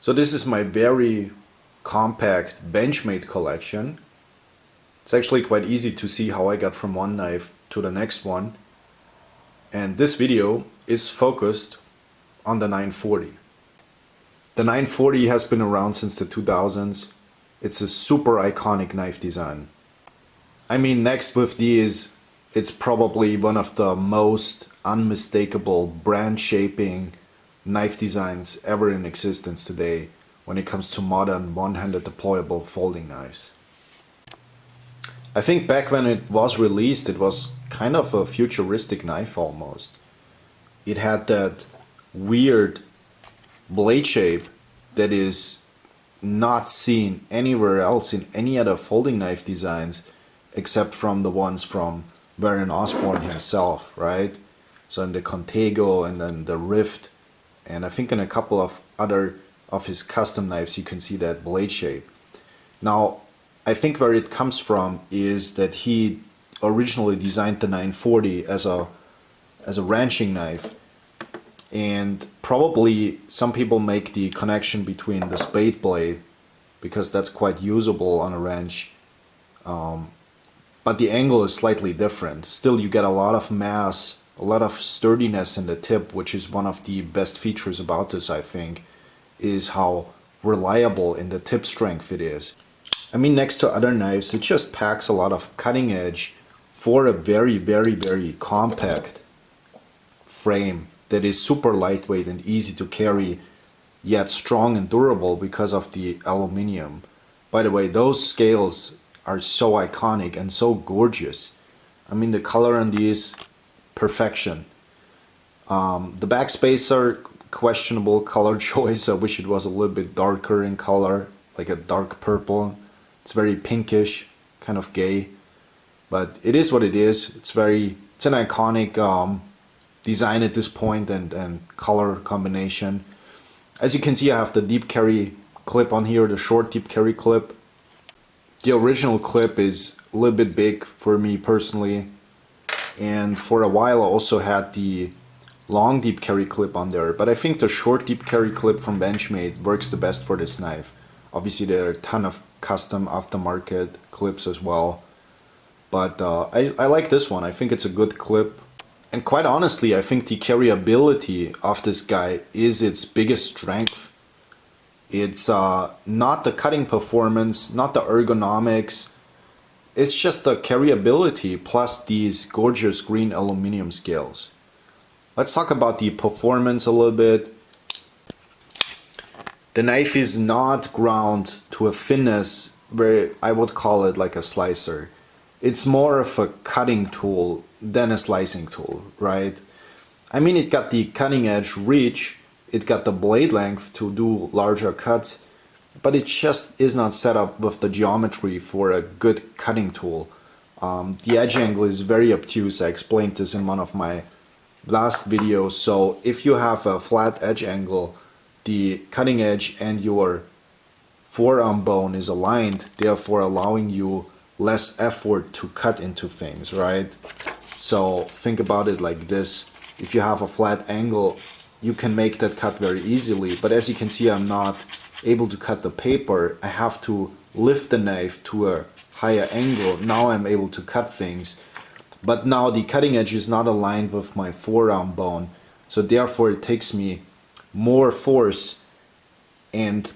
So this is my very compact Benchmade collection. It's actually quite easy to see how I got from one knife to the next one. And this video is focused on the 940. The 940 has been around since the 2000s. It's a super iconic knife design. I mean, next with these, it's probably one of the most unmistakable brand shaping knife designs ever in existence today when it comes to modern one-handed deployable folding knives. I think back when it was released, it was kind of a futuristic knife almost. It had that weird blade shape that is not seen anywhere else in any other folding knife designs except from the ones from Baron Osborne himself, right? So in the Contago and then the Rift, and I think in a couple of other of his custom knives you can see that blade shape. Now I think where it comes from is that he originally designed the 940 as a wrenching knife, and probably some people make the connection between the spade blade because that's quite usable on a wrench, but the angle is slightly different. Still, you get a lot of mass, a lot of sturdiness in the tip, which is one of the best features about this, I think, is how reliable in the tip strength it is. I mean, next to other knives, it just packs a lot of cutting edge for a very, very, very compact frame that is super lightweight and easy to carry, yet strong and durable because of the aluminum. By the way, those scales are so iconic and so gorgeous. I mean, the color on these, perfection. The backspacer, questionable color choice. I wish it was a little bit darker in color, like a dark purple. It's very pinkish, kind of gay, but it is what it is. It's an iconic design at this point and color combination. As you can see, I have the deep carry clip on here, the short deep carry clip. The original clip is a little bit big for me personally, and for a while I also had the long deep carry clip on there, but I think the short deep carry clip from Benchmade works the best for this knife. Obviously there are a ton of custom aftermarket clips as well, but I like this one. I think it's a good clip, and quite honestly I think the carryability of this guy is its biggest strength. It's not the cutting performance, not the ergonomics, it's just the carryability plus these gorgeous green aluminum scales. Let's talk about the performance a little bit. The knife is not ground to a finesse where I would call it like a slicer. It's more of a cutting tool than a slicing tool, right? I mean, it got the cutting edge reach, it got the blade length to do larger cuts, but it just is not set up with the geometry for a good cutting tool. The edge angle is very obtuse. I explained this in one of my last videos. So if you have a flat edge angle, the cutting edge and your forearm bone is aligned, therefore allowing you less effort to cut into things, right? So think about it like this. If you have a flat angle, you can make that cut very easily, but as you can see, I'm not able to cut the paper. I have to lift the knife to a higher angle. Now I'm able to cut things, but now the cutting edge is not aligned with my forearm bone, so therefore it takes me more force, and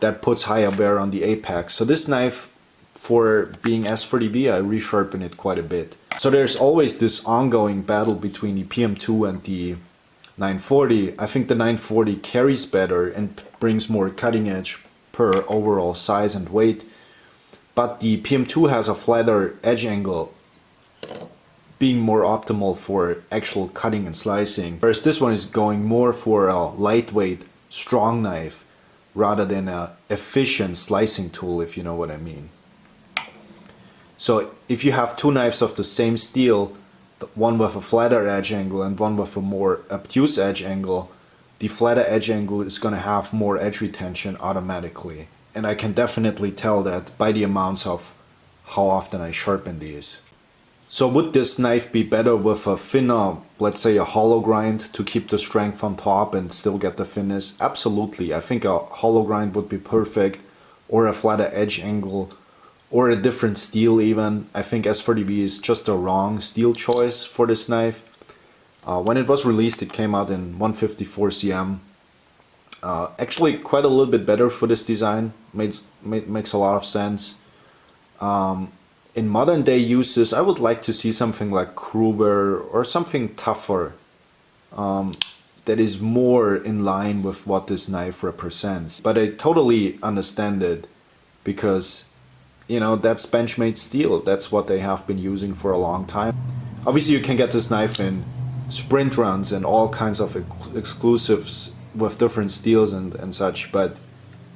that puts higher wear on the apex. So this knife, for being S30V, I resharpen it quite a bit. So there's always this ongoing battle between the PM2 and the 940. I think the 940 carries better and brings more cutting edge per overall size and weight, but the PM2 has a flatter edge angle, being more optimal for actual cutting and slicing, whereas this one is going more for a lightweight, strong knife rather than a efficient slicing tool, if you know what I mean. So if you have two knives of the same steel, one with a flatter edge angle and one with a more obtuse edge angle, the flatter edge angle is going to have more edge retention automatically. And I can definitely tell that by the amounts of how often I sharpen these. So would this knife be better with a thinner, let's say a hollow grind, to keep the strength on top and still get the thinness? Absolutely. I think a hollow grind would be perfect, or a flatter edge angle, or a different steel even. I think S40B is just a wrong steel choice for this knife. When it was released, it came out in 154 cm. Actually quite a little bit better for this design. Makes a lot of sense. In modern day uses, I would like to see something like Kruger or something tougher, that is more in line with what this knife represents. But I totally understand it, because you know, that's Benchmade steel. That's what they have been using for a long time. Obviously you can get this knife in sprint runs and all kinds of exclusives with different steels and such, but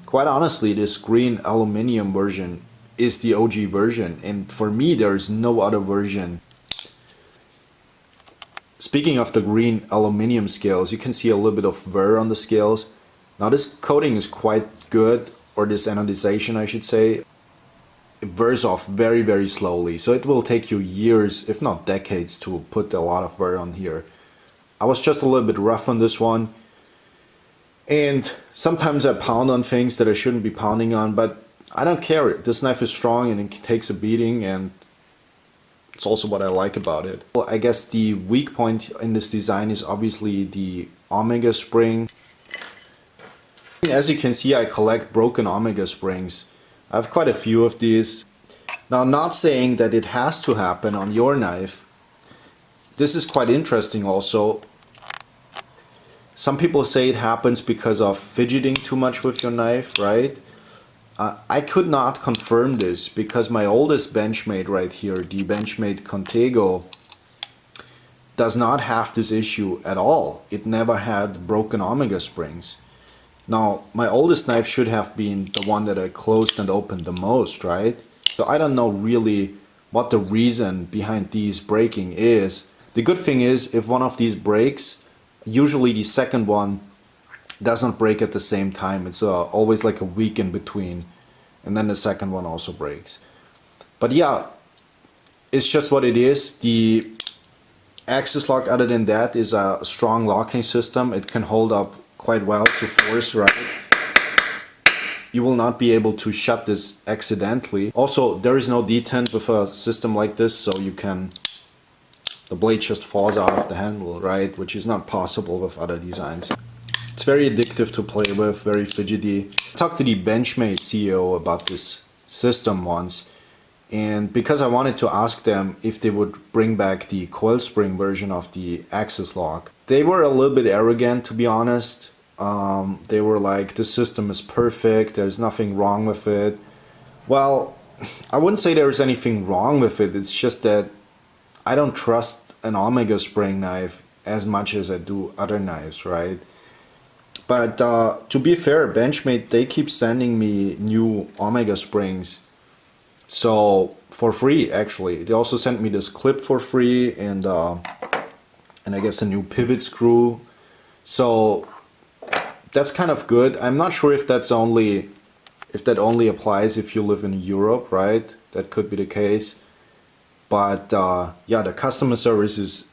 quite honestly, this green aluminum version is the OG version, and for me there is no other version. Speaking of the green aluminum scales, you can see a little bit of wear on the scales. Now this coating is quite good, or this anodization I should say. It wears off very, very slowly, so it will take you years, if not decades, to put a lot of wear on here. I was just a little bit rough on this one, and sometimes I pound on things that I shouldn't be pounding on, but I don't care. This knife is strong and it takes a beating, and it's also what I like about it. Well, I guess the weak point in this design is obviously the Omega spring. As you can see, I collect broken Omega springs. I have quite a few of these. Now, I'm not saying that it has to happen on your knife. This is quite interesting also. Some people say it happens because of fidgeting too much with your knife, right? I could not confirm this, because my oldest Benchmade right here, the Benchmade Contego, does not have this issue at all. It never had broken Omega springs. Now, my oldest knife should have been the one that I closed and opened the most, right? So I don't know really what the reason behind these breaking is. The good thing is, if one of these breaks, usually the second one doesn't break at the same time. It's always like a week in between, and then the second one also breaks. But yeah, it's just what it is. The axis lock, other than that, is a strong locking system. It can hold up quite well to force, right? You will not be able to shut this accidentally. Also, there is no detent with a system like this, so you can, the blade just falls out of the handle, right? Which is not possible with other designs. It's very addictive to play with, very fidgety. I talked to the Benchmade CEO about this system once, and because I wanted to ask them if they would bring back the coil spring version of the axis lock, they were a little bit arrogant, to be honest. They were like, this system is perfect, there's nothing wrong with it. Well, I wouldn't say there's anything wrong with it, it's just that I don't trust an Omega spring knife as much as I do other knives, right? But to be fair, Benchmade, they keep sending me new Omega springs. So for free, actually. They also sent me this clip for free, and I guess a new pivot screw. So that's kind of good. I'm not sure if that only applies if you live in Europe, right? That could be the case. But yeah, the customer service is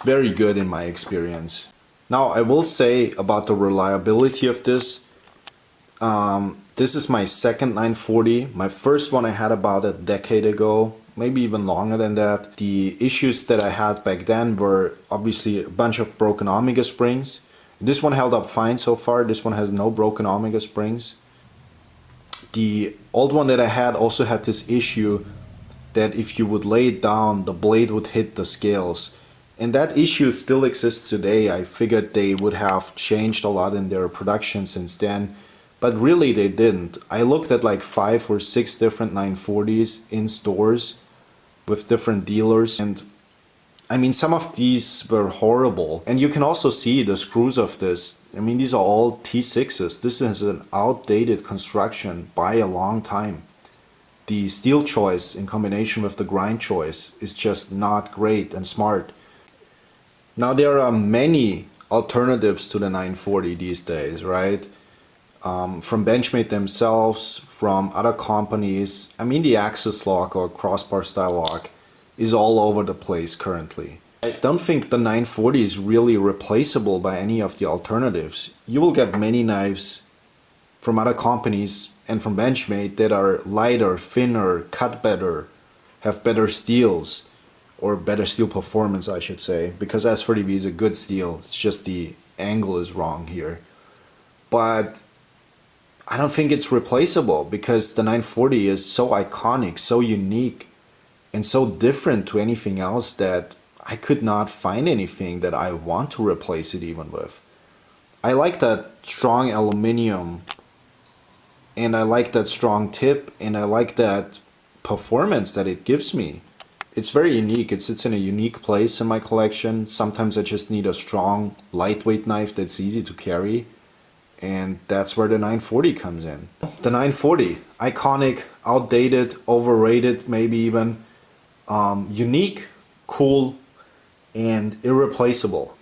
very good in my experience. Now, I will say about the reliability of this. This is my second 940. My first one I had about a decade ago, maybe even longer than that. The issues that I had back then were obviously a bunch of broken Omega springs. This one held up fine so far. This one has no broken Omega springs. The old one that I had also had this issue that if you would lay it down, the blade would hit the scales. And that issue still exists today. I figured they would have changed a lot in their production since then, but really they didn't. I looked at like 5 or 6 different 940s in stores with different dealers, and I mean, some of these were horrible. And you can also see the screws of this. I mean, these are all T6s. This is an outdated construction by a long time. The steel choice in combination with the grind choice is just not great and smart. Now, there are many alternatives to the 940 these days, right? From Benchmade themselves, from other companies. I mean, the axis lock or crossbar style lock is all over the place currently. I don't think the 940 is really replaceable by any of the alternatives. You will get many knives from other companies and from Benchmade that are lighter, thinner, cut better, have better steels, or better steel performance, I should say, because S30B is a good steel. It's just the angle is wrong here. But I don't think it's replaceable because the 940 is so iconic, so unique, and so different to anything else that I could not find anything that I want to replace it even with. I like that strong aluminum, and I like that strong tip, and I like that performance that it gives me. It's very unique. It sits in a unique place in my collection. Sometimes I just need a strong, lightweight knife that's easy to carry, and that's where the 940 comes in. The 940, iconic, outdated, overrated, maybe even, unique, cool, and irreplaceable.